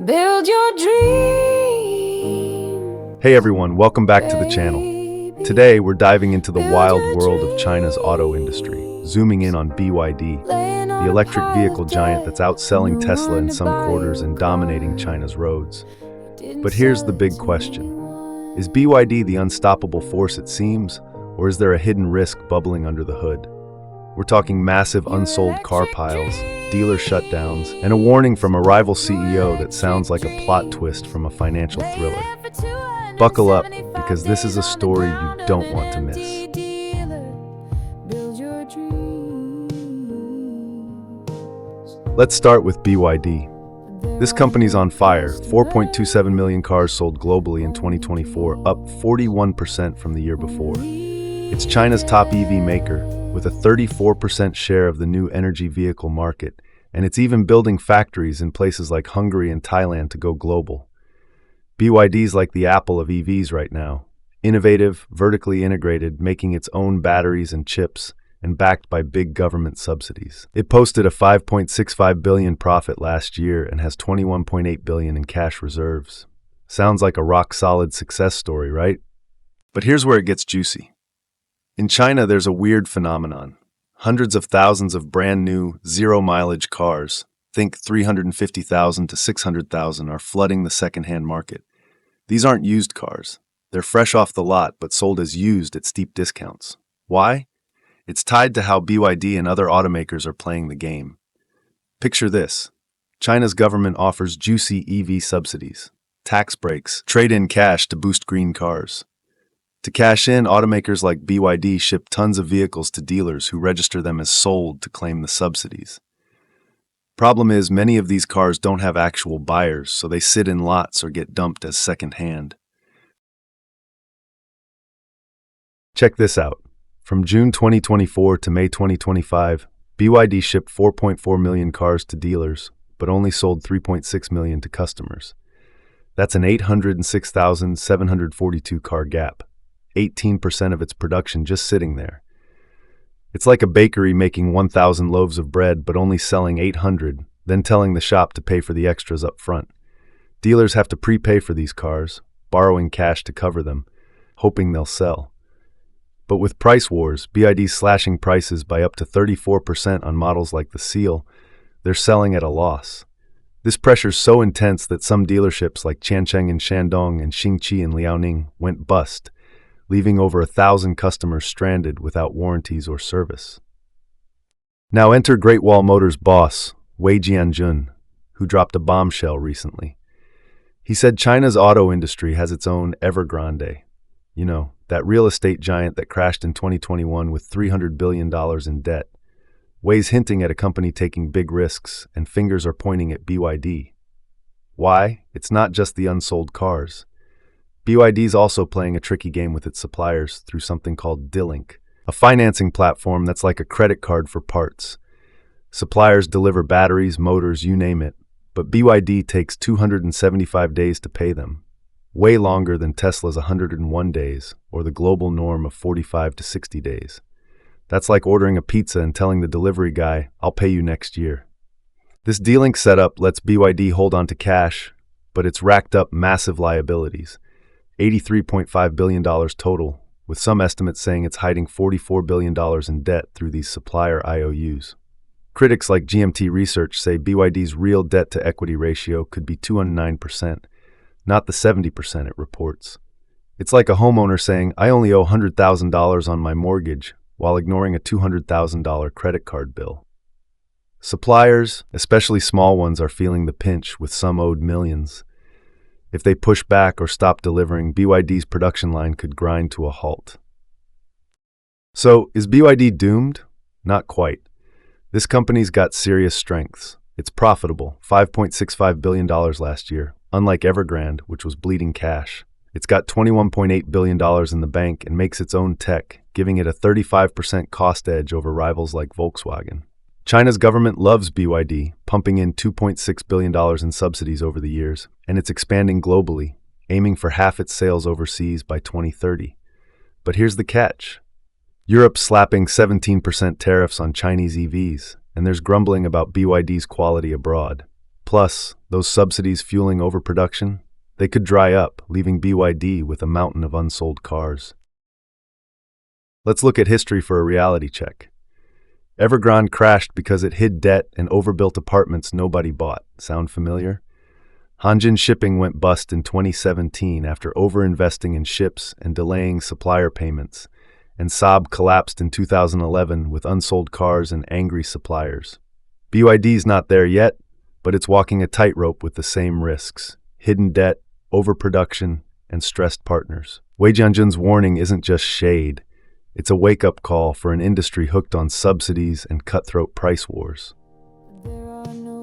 Build your dream. Hey everyone, welcome back to the channel. Today we're diving into the wild world of China's auto industry, zooming in on BYD, the electric vehicle giant that's outselling Tesla in some quarters and dominating China's roads. But here's the big question. Is BYD the unstoppable force it seems, or is there a hidden risk bubbling under the hood? We're talking massive unsold car piles, dealer shutdowns, and a warning from a rival CEO that sounds like a plot twist from a financial thriller. Buckle up, because this is a story you don't want to miss. Let's start with BYD. This company's on fire. 4.27 million cars sold globally in 2024, up 41% from the year before. It's China's top EV maker, with a 34% share of the new energy vehicle market, and it's even building factories in places like Hungary and Thailand to go global. BYD's like the Apple of EVs right now. Innovative, vertically integrated, making its own batteries and chips, and backed by big government subsidies. It posted a $5.65 billion profit last year and has $21.8 billion in cash reserves. Sounds like a rock-solid success story, right? But here's where it gets juicy. In China, there's a weird phenomenon. Hundreds of thousands of brand new, zero-mileage cars, think 350,000 to 600,000, are flooding the second-hand market. These aren't used cars. They're fresh off the lot but sold as used at steep discounts. Why? It's tied to how BYD and other automakers are playing the game. Picture this. China's government offers juicy EV subsidies, tax breaks, trade-in cash to boost green cars. To cash in, automakers like BYD ship tons of vehicles to dealers who register them as sold to claim the subsidies. Problem is, many of these cars don't have actual buyers, so they sit in lots or get dumped as second-hand. Check this out. From June 2024 to May 2025, BYD shipped 4.4 million cars to dealers, but only sold 3.6 million to customers. That's an 806,742 car gap. 18% of its production just sitting there. It's like a bakery making 1,000 loaves of bread but only selling 800, then telling the shop to pay for the extras up front. Dealers have to prepay for these cars, borrowing cash to cover them, hoping they'll sell. But with price wars, BYD's slashing prices by up to 34% on models like the Seal, they're selling at a loss. This pressure's so intense that some dealerships like Changcheng in Shandong and Xingqi in Liaoning went bust, leaving over 1,000 customers stranded without warranties or service. Now enter Great Wall Motors' boss, Wei Jianjun, who dropped a bombshell recently. He said China's auto industry has its own Evergrande. You know, that real estate giant that crashed in 2021 with $300 billion in debt. Wei's hinting at a company taking big risks, and fingers are pointing at BYD. Why? It's not just the unsold cars. BYD's also playing a tricky game with its suppliers through something called Dilink, a financing platform that's like a credit card for parts. Suppliers deliver batteries, motors, you name it, but BYD takes 275 days to pay them, way longer than Tesla's 101 days, or the global norm of 45 to 60 days. That's like ordering a pizza and telling the delivery guy, "I'll pay you next year." This Dilink setup lets BYD hold on to cash, but it's racked up massive liabilities. $83.5 billion total, with some estimates saying it's hiding $44 billion in debt through these supplier IOUs. Critics like GMT Research say BYD's real debt-to-equity ratio could be 209%, not the 70% it reports. It's like a homeowner saying, "I only owe $100,000 on my mortgage," while ignoring a $200,000 credit card bill. Suppliers, especially small ones, are feeling the pinch, with some owed millions. If they push back or stop delivering, BYD's production line could grind to a halt. So, is BYD doomed? Not quite. This company's got serious strengths. It's profitable, $5.65 billion last year, unlike Evergrande, which was bleeding cash. It's got $21.8 billion in the bank and makes its own tech, giving it a 35% cost edge over rivals like Volkswagen. China's government loves BYD, pumping in $2.6 billion in subsidies over the years, and it's expanding globally, aiming for half its sales overseas by 2030. But here's the catch. Europe's slapping 17% tariffs on Chinese EVs, and there's grumbling about BYD's quality abroad. Plus, those subsidies fueling overproduction, they could dry up, leaving BYD with a mountain of unsold cars. Let's look at history for a reality check. Evergrande crashed because it hid debt and overbuilt apartments nobody bought. Sound familiar? Hanjin Shipping went bust in 2017 after overinvesting in ships and delaying supplier payments, and Saab collapsed in 2011 with unsold cars and angry suppliers. BYD's not there yet, but it's walking a tightrope with the same risks: hidden debt, overproduction, and stressed partners. Wei Jianjun's warning isn't just shade. It's a wake-up call for an industry hooked on subsidies and cutthroat price wars.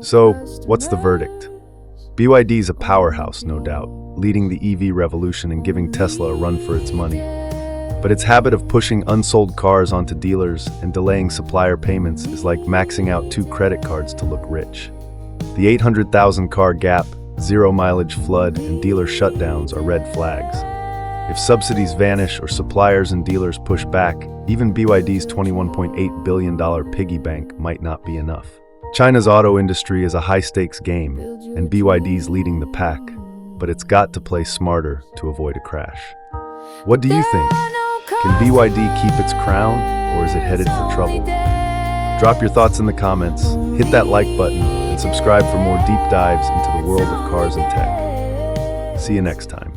So, what's the verdict? BYD's a powerhouse, no doubt, leading the EV revolution and giving Tesla a run for its money. But its habit of pushing unsold cars onto dealers and delaying supplier payments is like maxing out 2 credit cards to look rich. The 800,000 car gap, zero mileage flood, and dealer shutdowns are red flags. If subsidies vanish or suppliers and dealers push back, even BYD's $21.8 billion piggy bank might not be enough. China's auto industry is a high-stakes game, and BYD's leading the pack, but it's got to play smarter to avoid a crash. What do you think? Can BYD keep its crown, or is it headed for trouble? Drop your thoughts in the comments, hit that like button, and subscribe for more deep dives into the world of cars and tech. See you next time.